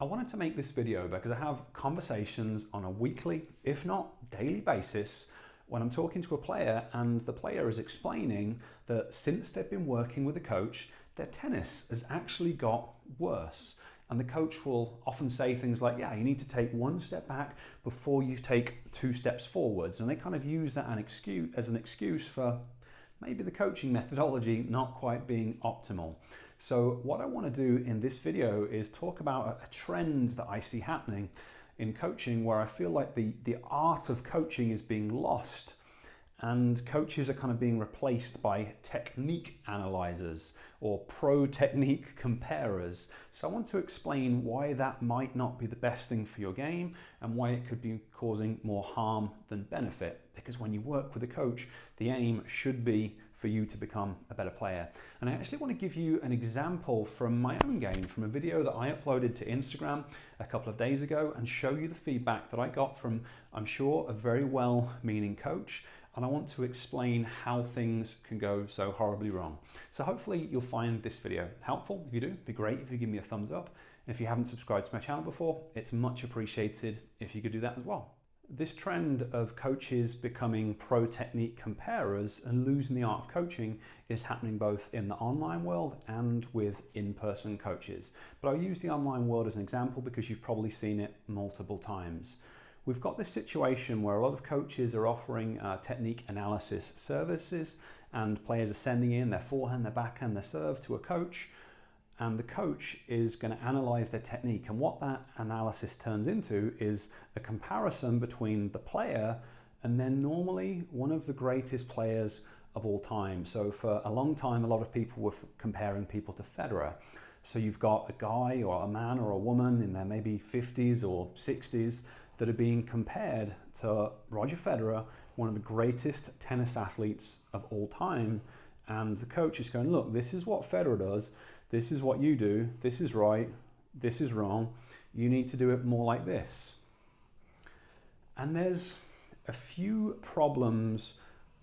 I wanted to make this video because I have conversations on a weekly, if not daily basis when I'm talking to a player and the player is explaining that since they've been working with a coach, their tennis has actually got worse. And the coach will often say things like, yeah, you need to take one step back before you take two steps forwards. And they kind of use that as an excuse for maybe the coaching methodology not quite being optimal. So what I want to do in this video is talk about a trend that I see happening in coaching where I feel like the art of coaching is being lost and coaches are kind of being replaced by technique analyzers or pro technique comparers. So I want to explain why that might not be the best thing for your game and why it could be causing more harm than benefit. Because when you work with a coach, the aim should be for you to become a better player. And I actually want to give you an example from my own game, from a video that I uploaded to Instagram a couple of days ago and show you the feedback that I got from, I'm sure, a very well-meaning coach. And I want to explain how things can go so horribly wrong. So hopefully you'll find this video helpful. If you do, it'd be great if you give me a thumbs up. And if you haven't subscribed to my channel before, it's much appreciated if you could do that as well. This trend of coaches becoming pro technique comparers and losing the art of coaching is happening both in the online world and with in-person coaches. But I'll use the online world as an example because you've probably seen it multiple times. We've got this situation where a lot of coaches are offering technique analysis services and players are sending in their forehand, their backhand, their serve to a coach, and the coach is going to analyze their technique. And what that analysis turns into is a comparison between the player and then normally one of the greatest players of all time. So for a long time, a lot of people were comparing people to Federer. So you've got a guy or a man or a woman in their maybe 50s or 60s that are being compared to Roger Federer, one of the greatest tennis athletes of all time. And the coach is going, look, this is what Federer does. This is what you do. This is right. This is wrong. You need to do it more like this. And there's a few problems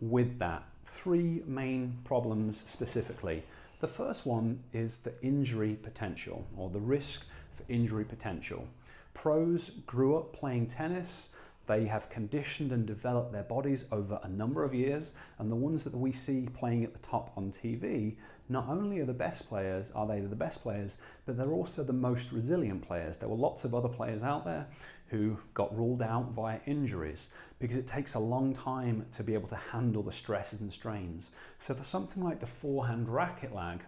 with that. Three main problems specifically. The first one is the injury potential or the risk for injury potential. Pros grew up playing tennis. They have conditioned and developed their bodies over a number of years, and the ones that we see playing at the top on TV, not only are they the best players, but they're also the most resilient players. There were lots of other players out there who got ruled out via injuries because it takes a long time to be able to handle the stresses and strains. So for something like the forehand racket lag,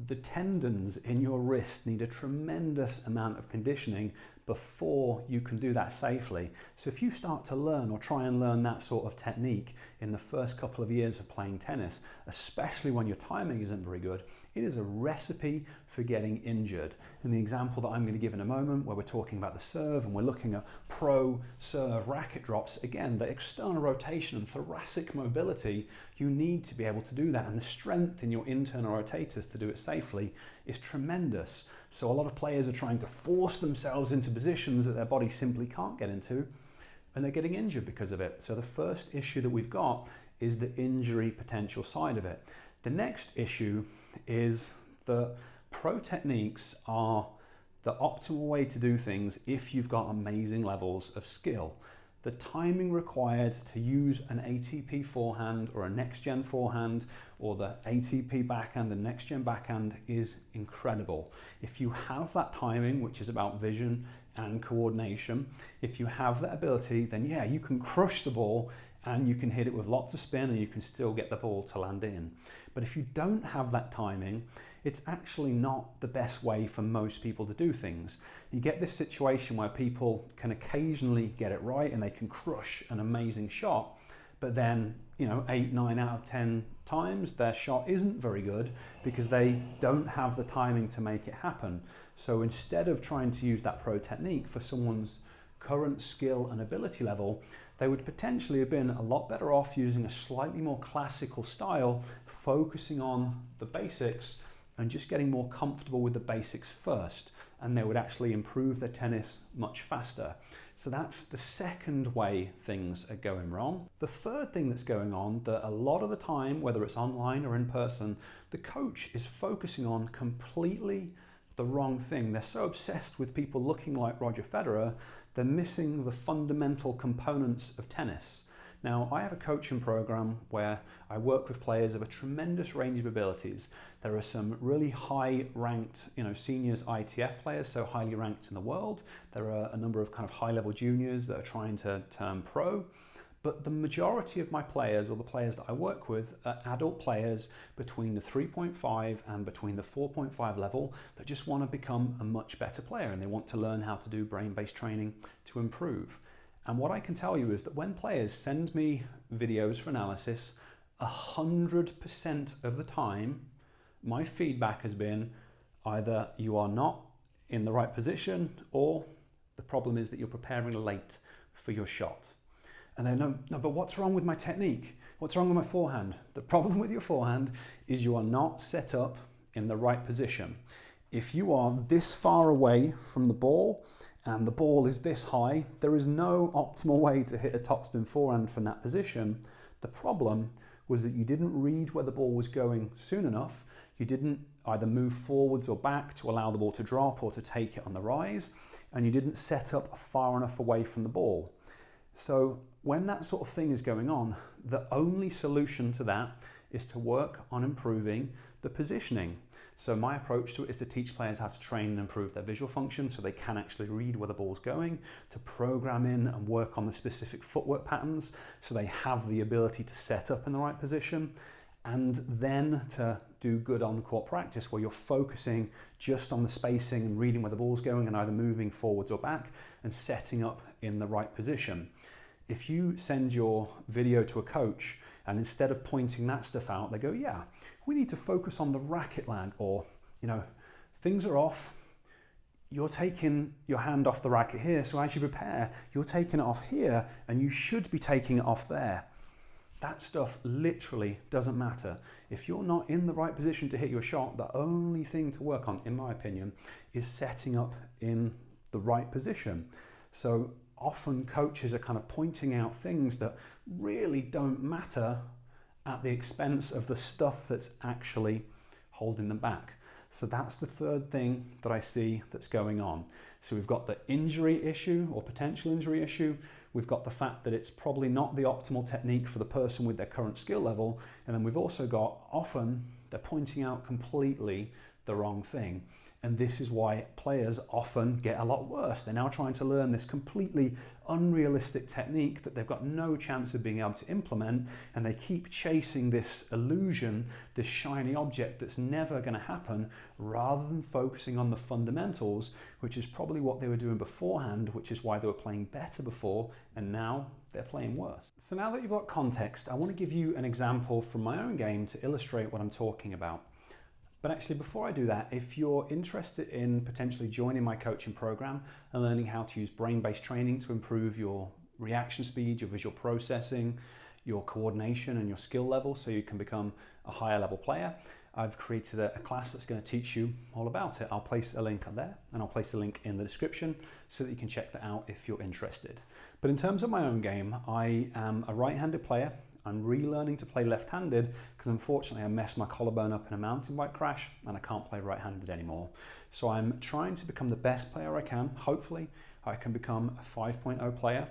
the tendons in your wrist need a tremendous amount of conditioning before you can do that safely. So if you start to learn or try and learn that sort of technique in the first couple of years of playing tennis, especially when your timing isn't very good, it is a recipe for getting injured. In the example that I'm going to give in a moment, where we're talking about the serve and we're looking at pro serve racket drops, again, the external rotation and thoracic mobility, you need to be able to do that. And the strength in your internal rotators to do it safely is tremendous. So a lot of players are trying to force themselves into positions that their body simply can't get into, and they're getting injured because of it. So the first issue that we've got is the injury potential side of it. The next issue is that pro techniques are the optimal way to do things if you've got amazing levels of skill. The timing required to use an ATP forehand or a next-gen forehand or the ATP backhand and next-gen backhand is incredible. If you have that timing, which is about vision and coordination, if you have that ability, then yeah, you can crush the ball and you can hit it with lots of spin and you can still get the ball to land in. But if you don't have that timing, it's actually not the best way for most people to do things. You get this situation where people can occasionally get it right and they can crush an amazing shot, but then, 8, 9 out of 10 times their shot isn't very good because they don't have the timing to make it happen. So instead of trying to use that pro technique for someone's current skill and ability level, they would potentially have been a lot better off using a slightly more classical style, focusing on the basics and just getting more comfortable with the basics first, and they would actually improve their tennis much faster. So that's the second way things are going wrong. The third thing that's going on, that a lot of the time, whether it's online or in person, the coach is focusing on completely the wrong thing. They're so obsessed with people looking like Roger Federer, they're missing the fundamental components of tennis. Now, I have a coaching program where I work with players of a tremendous range of abilities. There are some really high-ranked, seniors ITF players, so highly ranked in the world. There are a number of kind of high-level juniors that are trying to turn pro. But the majority of my players, or the players that I work with, are adult players between the 3.5 and between the 4.5 level that just want to become a much better player, and they want to learn how to do brain-based training to improve. And what I can tell you is that when players send me videos for analysis, 100% of the time, my feedback has been either you are not in the right position, or the problem is that you're preparing late for your shot. And they no, but what's wrong with my technique? What's wrong with my forehand? The problem with your forehand is you are not set up in the right position. If you are this far away from the ball and the ball is this high, there is no optimal way to hit a topspin forehand from that position. The problem was that you didn't read where the ball was going soon enough. You didn't either move forwards or back to allow the ball to drop or to take it on the rise, and you didn't set up far enough away from the ball. So when that sort of thing is going on, the only solution to that is to work on improving the positioning. So my approach to it is to teach players how to train and improve their visual function so they can actually read where the ball's going, to program in and work on the specific footwork patterns so they have the ability to set up in the right position, and then to do good on-court practice where you're focusing just on the spacing and reading where the ball's going and either moving forwards or back and setting up in the right position. If you send your video to a coach and instead of pointing that stuff out, they go, yeah, we need to focus on the racket lag, or, things are off. You're taking your hand off the racket here, so as you prepare, you're taking it off here, and you should be taking it off there. That stuff literally doesn't matter. If you're not in the right position to hit your shot, the only thing to work on, in my opinion, is setting up in the right position. So often coaches are kind of pointing out things that really don't matter at the expense of the stuff that's actually holding them back. So that's the third thing that I see that's going on. So we've got the injury issue or potential injury issue. We've got the fact that it's probably not the optimal technique for the person with their current skill level. And then we've also got, often they're pointing out completely the wrong thing. And this is why players often get a lot worse. They're now trying to learn this completely unrealistic technique that they've got no chance of being able to implement, and they keep chasing this illusion, this shiny object that's never going to happen, rather than focusing on the fundamentals, which is probably what they were doing beforehand, which is why they were playing better before, and now they're playing worse. So now that you've got context, I want to give you an example from my own game to illustrate what I'm talking about. But actually, before I do that, if you're interested in potentially joining my coaching program and learning how to use brain-based training to improve your reaction speed, your visual processing, your coordination and your skill level so you can become a higher level player, I've created a class that's going to teach you all about it. I'll place a link up there and I'll place a link in the description so that you can check that out if you're interested. But in terms of my own game, I am a right-handed player. I'm relearning to play left-handed because unfortunately I messed my collarbone up in a mountain bike crash and I can't play right-handed anymore. So I'm trying to become the best player I can. Hopefully I can become a 5.0 player.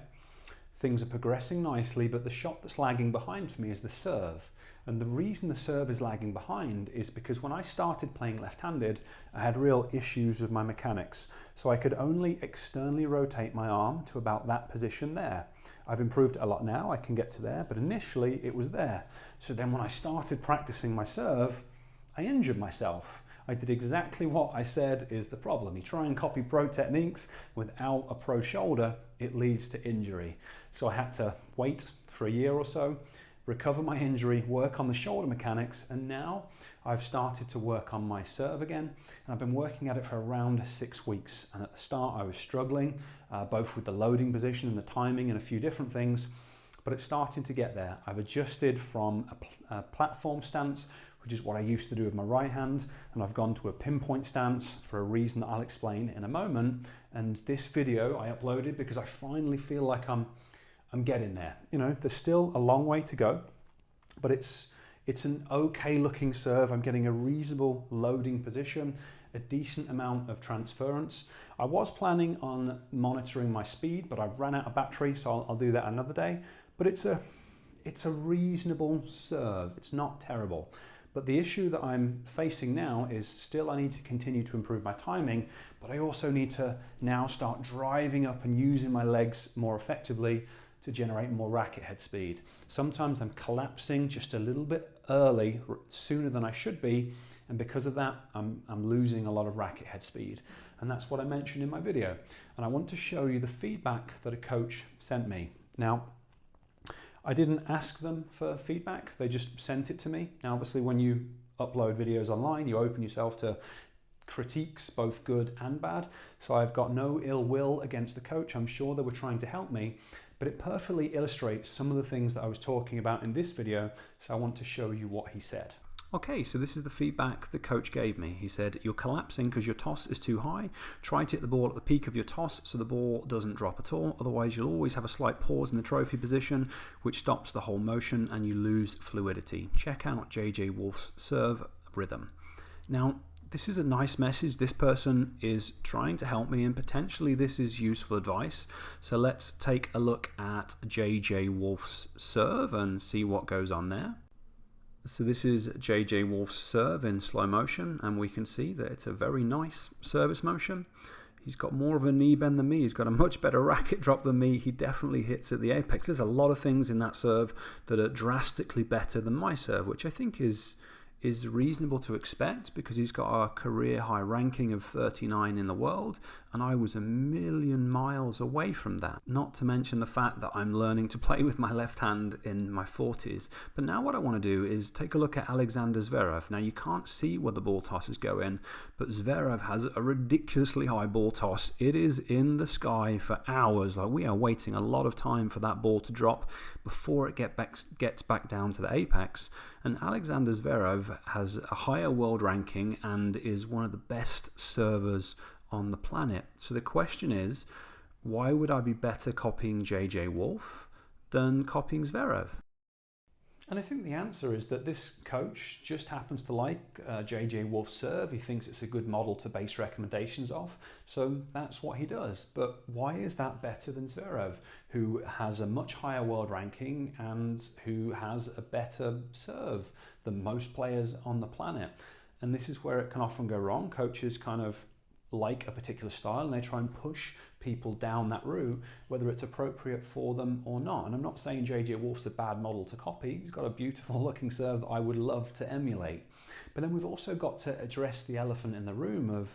Things are progressing nicely, but the shot that's lagging behind for me is the serve. And the reason the serve is lagging behind is because when I started playing left-handed, I had real issues with my mechanics. So I could only externally rotate my arm to about that position there. I've improved it a lot now, I can get to there, but initially it was there. So then when I started practicing my serve, I injured myself. I did exactly what I said is the problem. You try and copy pro techniques without a pro shoulder, it leads to injury. So I had to wait for a year or so, recover my injury, work on the shoulder mechanics, and now I've started to work on my serve again, and I've been working at it for around 6 weeks. And at the start I was struggling, both with the loading position and the timing and a few different things, but it's starting to get there. I've adjusted from a platform stance, which is what I used to do with my right hand, and I've gone to a pinpoint stance for a reason that I'll explain in a moment. And this video I uploaded because I finally feel like I'm getting there. There's still a long way to go, but it's an okay looking serve. I'm getting a reasonable loading position, a decent amount of transference. I was planning on monitoring my speed, but I ran out of battery, so I'll do that another day. But it's a reasonable serve. It's not terrible. But the issue that I'm facing now is still I need to continue to improve my timing, but I also need to now start driving up and using my legs more effectively to generate more racket head speed. Sometimes I'm collapsing just a little bit early, sooner than I should be, and because of that, I'm losing a lot of racket head speed. And that's what I mentioned in my video. And I want to show you the feedback that a coach sent me. Now, I didn't ask them for feedback, they just sent it to me. Now, obviously, when you upload videos online, you open yourself to critiques, both good and bad. So I've got no ill will against the coach. I'm sure they were trying to help me, but it perfectly illustrates some of the things that I was talking about in this video. So I want to show you what he said. Okay, so this is the feedback the coach gave me. He said, you're collapsing because your toss is too high. Try to hit the ball at the peak of your toss so the ball doesn't drop at all. Otherwise, you'll always have a slight pause in the trophy position, which stops the whole motion and you lose fluidity. Check out JJ Wolf's serve rhythm. Now, this is a nice message. This person is trying to help me and potentially this is useful advice. So let's take a look at JJ Wolf's serve and see what goes on there. So this is JJ Wolf's serve in slow motion, and we can see that it's a very nice service motion. He's got more of a knee bend than me. He's got a much better racket drop than me. He definitely hits at the apex. There's a lot of things in that serve that are drastically better than my serve, which I think is reasonable to expect because he's got a career high ranking of 39 in the world, and I was a million miles away from that. Not to mention the fact that I'm learning to play with my left hand in my 40s. But now what I want to do is take a look at Alexander Zverev. Now you can't see where the ball tosses go in, but Zverev has a ridiculously high ball toss. It is in the sky for hours. Like, we are waiting a lot of time for that ball to drop before it gets back down to the apex. And Alexander Zverev has a higher world ranking and is one of the best servers on the planet. So the question is, why would I be better copying JJ Wolf than copying Zverev? And I think the answer is that this coach just happens to like JJ Wolf's serve. He thinks it's a good model to base recommendations off. So that's what he does. But why is that better than Zverev, who has a much higher world ranking and who has a better serve than most players on the planet? And this is where it can often go wrong. Coaches kind of like a particular style and they try and push people down that route, whether it's appropriate for them or not. And I'm not saying JJ Wolf's a bad model to copy. He's got a beautiful looking serve that I would love to emulate. But then we've also got to address the elephant in the room of,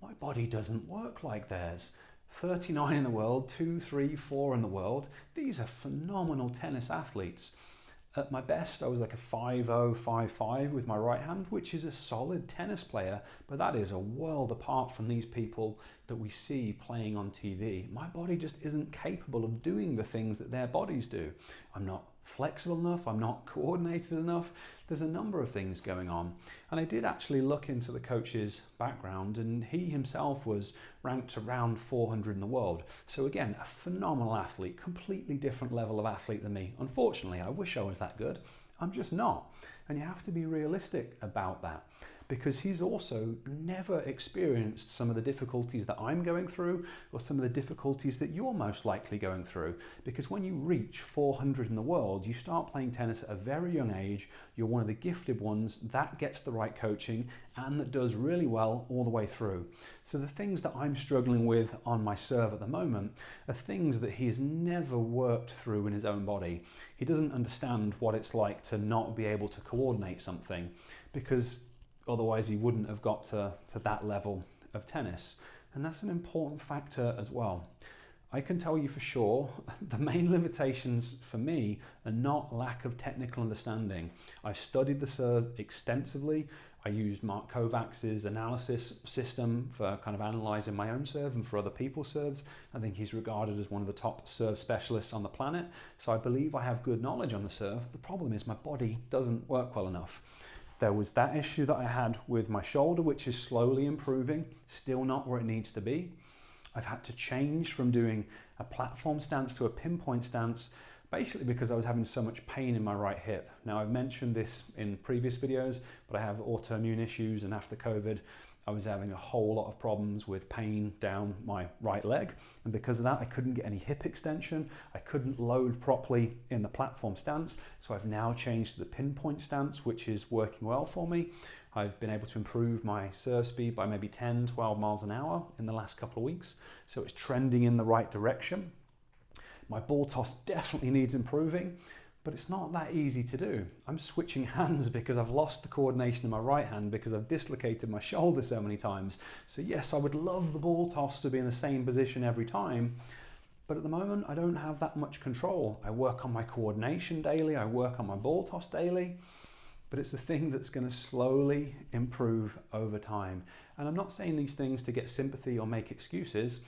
my body doesn't work like theirs. 39 in the world, 2, 3, 4 in the world. These are phenomenal tennis athletes. At my best, I was like a 5-0, 5-5 with my right hand, which is a solid tennis player, but that is a world apart from these people that we see playing on TV. My body just isn't capable of doing the things that their bodies do. I'm not flexible enough, I'm not coordinated enough. There's a number of things going on. And I did actually look into the coach's background, and he himself was ranked around 400 in the world. So again, a phenomenal athlete, completely different level of athlete than me. Unfortunately, I wish I was that good. I'm just not. And you have to be realistic about that, because he's also never experienced some of the difficulties that I'm going through or some of the difficulties that you're most likely going through. Because when you reach 400 in the world, you start playing tennis at a very young age, you're one of the gifted ones, that gets the right coaching and that does really well all the way through. So the things that I'm struggling with on my serve at the moment are things that he has never worked through in his own body. He doesn't understand what it's like to not be able to coordinate something, because otherwise he wouldn't have got to that level of tennis. And that's an important factor as well. I can tell you for sure, the main limitations for me are not lack of technical understanding. I've studied the serve extensively. I used Mark Kovacs's analysis system for kind of analysing my own serve and for other people's serves. I think he's regarded as one of the top serve specialists on the planet. So I believe I have good knowledge on the serve. The problem is my body doesn't work well enough. There was that issue that I had with my shoulder, which is slowly improving, still not where it needs to be. I've had to change from doing a platform stance to a pinpoint stance, basically because I was having so much pain in my right hip. Now, I've mentioned this in previous videos, but I have autoimmune issues, and after COVID, I was having a whole lot of problems with pain down my right leg, and because of that I couldn't get any hip extension, I couldn't load properly in the platform stance, so I've now changed to the pinpoint stance, which is working well for me. I've been able to improve my serve speed by maybe 10, 12 miles an hour in the last couple of weeks, so it's trending in the right direction. My ball toss definitely needs improving, but it's not that easy to do. I'm switching hands because I've lost the coordination in my right hand because I've dislocated my shoulder so many times. So yes, I would love the ball toss to be in the same position every time, but at the moment I don't have that much control. I work on my coordination daily, I work on my ball toss daily, but it's a thing that's going to slowly improve over time. And I'm not saying these things to get sympathy or make excuses.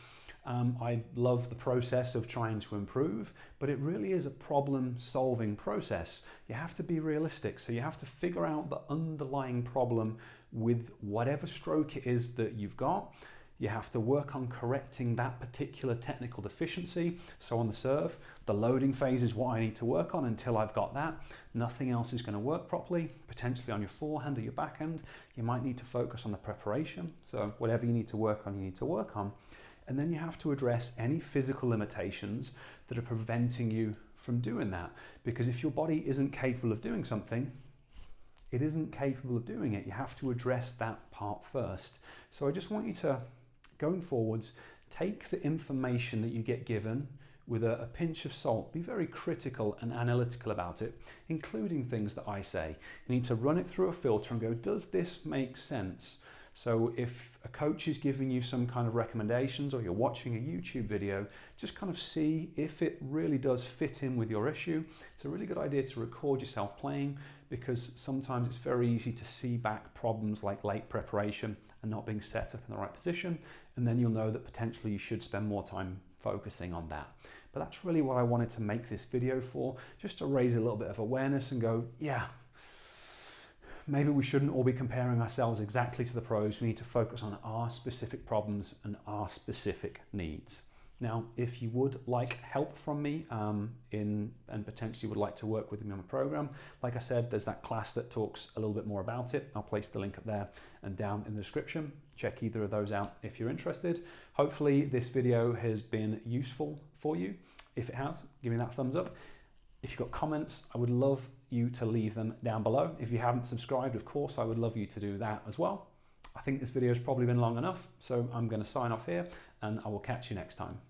I love the process of trying to improve, but it really is a problem-solving process. You have to be realistic, so you have to figure out the underlying problem with whatever stroke it is that you've got. You have to work on correcting that particular technical deficiency. So on the serve, the loading phase is what I need to work on. Until I've got that, nothing else is going to work properly. Potentially on your forehand or your backhand, you might need to focus on the preparation. So whatever you need to work on, you need to work on. And then you have to address any physical limitations that are preventing you from doing that. Because if your body isn't capable of doing something, it isn't capable of doing it. You have to address that part first. So I just want you to, going forwards, take the information that you get given with a pinch of salt. Be very critical and analytical about it, including things that I say. You need to run it through a filter and go, does this make sense? So if a coach is giving you some kind of recommendations or you're watching a YouTube video, just kind of see if it really does fit in with your issue. It's a really good idea to record yourself playing, because sometimes it's very easy to see back problems like late preparation and not being set up in the right position, and then you'll know that potentially you should spend more time focusing on that. But that's really what I wanted to make this video for, just to raise a little bit of awareness and go, yeah, maybe we shouldn't all be comparing ourselves exactly to the pros. We need to focus on our specific problems and our specific needs. Now, if you would like help from me and potentially would like to work with me on a program, like I said, there's that class that talks a little bit more about it. I'll place the link up there and down in the description. Check either of those out if you're interested. Hopefully this video has been useful for you. If it has, give me that thumbs up. If you've got comments, I would love you to leave them down below. If you haven't subscribed, of course, I would love you to do that as well. I think this video has probably been long enough, so I'm going to sign off here and I will catch you next time.